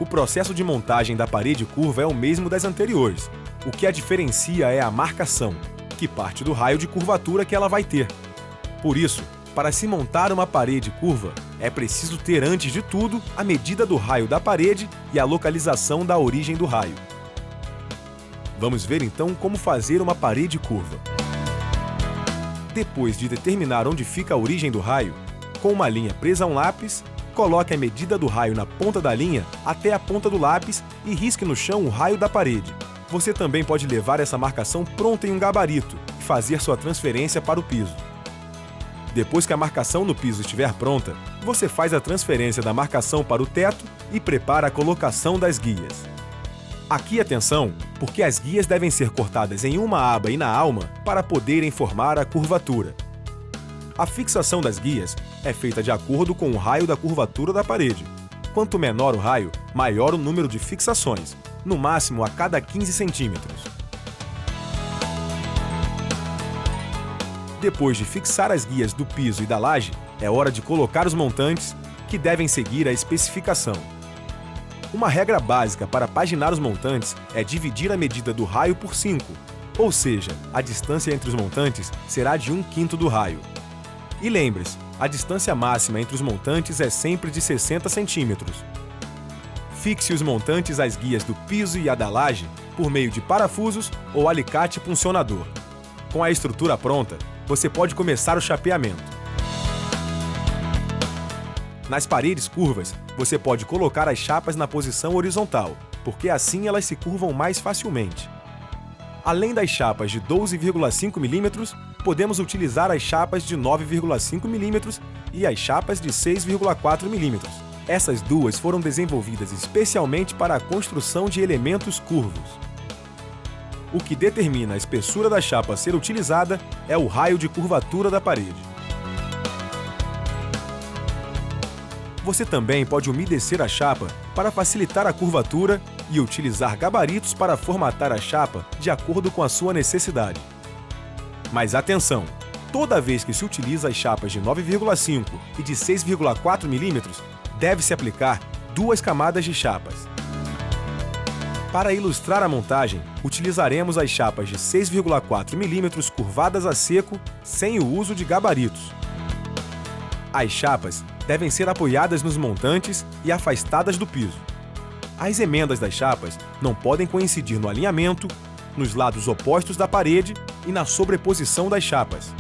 O processo de montagem da parede curva é o mesmo das anteriores. O que a diferencia é a marcação, que parte do raio de curvatura que ela vai ter. Por isso, para se montar uma parede curva, é preciso ter antes de tudo a medida do raio da parede e a localização da origem do raio. Vamos ver então como fazer uma parede curva. Depois de determinar onde fica a origem do raio, com uma linha presa a um lápis, coloque a medida do raio na ponta da linha até a ponta do lápis e risque no chão o raio da parede. Você também pode levar essa marcação pronta em um gabarito e fazer sua transferência para o piso. Depois que a marcação no piso estiver pronta, você faz a transferência da marcação para o teto e prepara a colocação das guias. Aqui atenção, porque as guias devem ser cortadas em uma aba e na alma para poderem formar a curvatura. A fixação das guias é feita de acordo com o raio da curvatura da parede. Quanto menor o raio, maior o número de fixações, no máximo a cada 15 centímetros. Depois de fixar as guias do piso e da laje, é hora de colocar os montantes, que devem seguir a especificação. Uma regra básica para paginar os montantes é dividir a medida do raio por 5, ou seja, a distância entre os montantes será de 1/5 do raio. E lembre-se, a distância máxima entre os montantes é sempre de 60 centímetros. Fixe os montantes às guias do piso e à da laje por meio de parafusos ou alicate puncionador. Com a estrutura pronta, você pode começar o chapeamento. Nas paredes curvas, você pode colocar as chapas na posição horizontal, porque assim elas se curvam mais facilmente. Além das chapas de 12,5 mm, podemos utilizar as chapas de 9,5 mm e as chapas de 6,4 mm. Essas duas foram desenvolvidas especialmente para a construção de elementos curvos. O que determina a espessura da chapa a ser utilizada é o raio de curvatura da parede. Você também pode umedecer a chapa para facilitar a curvatura e utilizar gabaritos para formatar a chapa de acordo com a sua necessidade. Mas atenção! Toda vez que se utiliza as chapas de 9,5 e de 6,4 mm, deve-se aplicar 2 camadas de chapas. Para ilustrar a montagem, utilizaremos as chapas de 6,4 mm curvadas a seco, sem o uso de gabaritos. As chapas devem ser apoiadas nos montantes e afastadas do piso. As emendas das chapas não podem coincidir no alinhamento, nos lados opostos da parede e na sobreposição das chapas.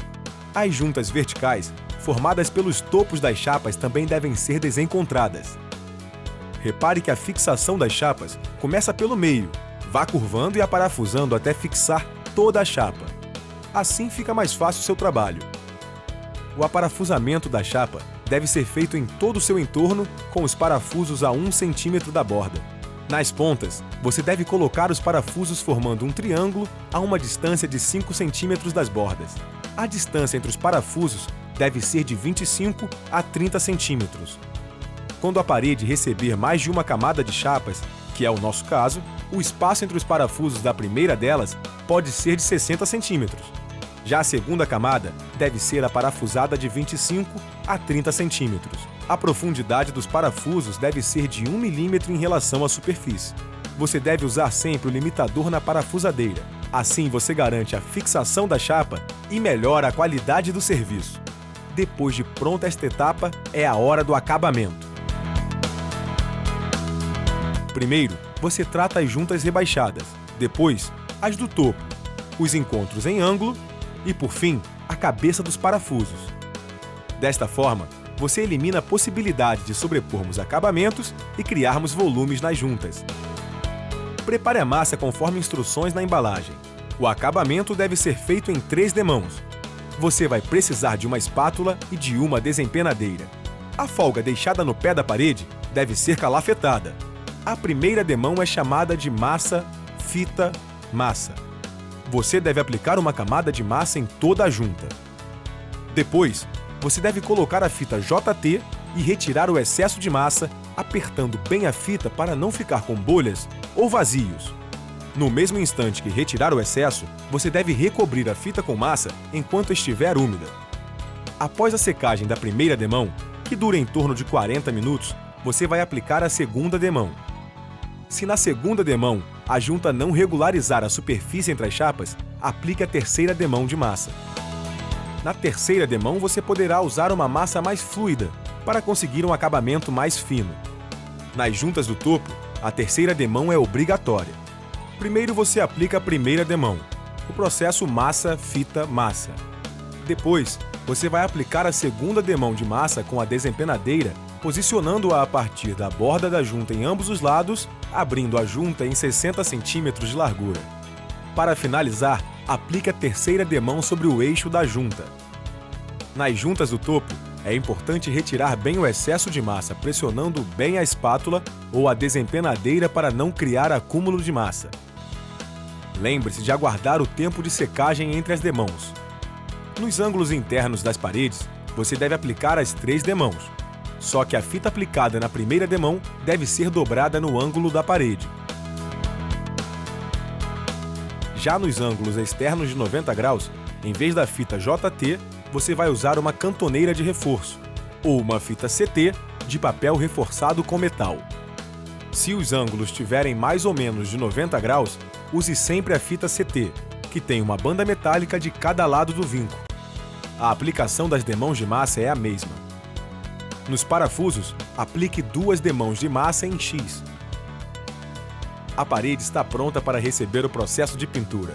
As juntas verticais, formadas pelos topos das chapas, também devem ser desencontradas. Repare que a fixação das chapas começa pelo meio, vá curvando e aparafusando até fixar toda a chapa. Assim fica mais fácil o seu trabalho. O aparafusamento da chapa deve ser feito em todo o seu entorno com os parafusos a 1 cm da borda. Nas pontas, você deve colocar os parafusos formando um triângulo a uma distância de 5 cm das bordas. A distância entre os parafusos deve ser de 25 a 30 centímetros. Quando a parede receber mais de uma camada de chapas, que é o nosso caso, o espaço entre os parafusos da primeira delas pode ser de 60 centímetros. Já a segunda camada deve ser aparafusada de 25 a 30 centímetros. A profundidade dos parafusos deve ser de 1 mm em relação à superfície. Você deve usar sempre o limitador na parafusadeira. Assim você garante a fixação da chapa e melhora a qualidade do serviço. Depois de pronta esta etapa, é a hora do acabamento. Primeiro, você trata as juntas rebaixadas, depois, as do topo, os encontros em ângulo e, por fim, a cabeça dos parafusos. Desta forma, você elimina a possibilidade de sobrepormos acabamentos e criarmos volumes nas juntas. Prepare a massa conforme instruções na embalagem. O acabamento deve ser feito em 3 demãos. Você vai precisar de uma espátula e de uma desempenadeira. A folga deixada no pé da parede deve ser calafetada. A primeira demão é chamada de massa, fita, massa. Você deve aplicar uma camada de massa em toda a junta. Depois, você deve colocar a fita JT e retirar o excesso de massa, apertando bem a fita para não ficar com bolhas ou vazios. No mesmo instante que retirar o excesso, você deve recobrir a fita com massa enquanto estiver úmida. Após a secagem da primeira demão, que dura em torno de 40 minutos, você vai aplicar a segunda demão. Se na segunda demão a junta não regularizar a superfície entre as chapas, aplique a terceira demão de massa. Na terceira demão você poderá usar uma massa mais fluida para conseguir um acabamento mais fino. Nas juntas do topo, a terceira demão é obrigatória. Primeiro você aplica a primeira demão, o processo massa-fita-massa. Depois, você vai aplicar a segunda demão de massa com a desempenadeira, posicionando-a a partir da borda da junta em ambos os lados, abrindo a junta em 60 cm de largura. Para finalizar, aplique a terceira demão sobre o eixo da junta. Nas juntas do topo, é importante retirar bem o excesso de massa, pressionando bem a espátula ou a desempenadeira para não criar acúmulo de massa. Lembre-se de aguardar o tempo de secagem entre as demãos. Nos ângulos internos das paredes, você deve aplicar as 3 demãos, só que a fita aplicada na primeira demão deve ser dobrada no ângulo da parede. Já nos ângulos externos de 90 graus, em vez da fita JT, você vai usar uma cantoneira de reforço, ou uma fita CT de papel reforçado com metal. Se os ângulos tiverem mais ou menos de 90 graus, use sempre a fita CT, que tem uma banda metálica de cada lado do vinco. A aplicação das demãos de massa é a mesma. Nos parafusos, aplique 2 demãos de massa em X. A parede está pronta para receber o processo de pintura.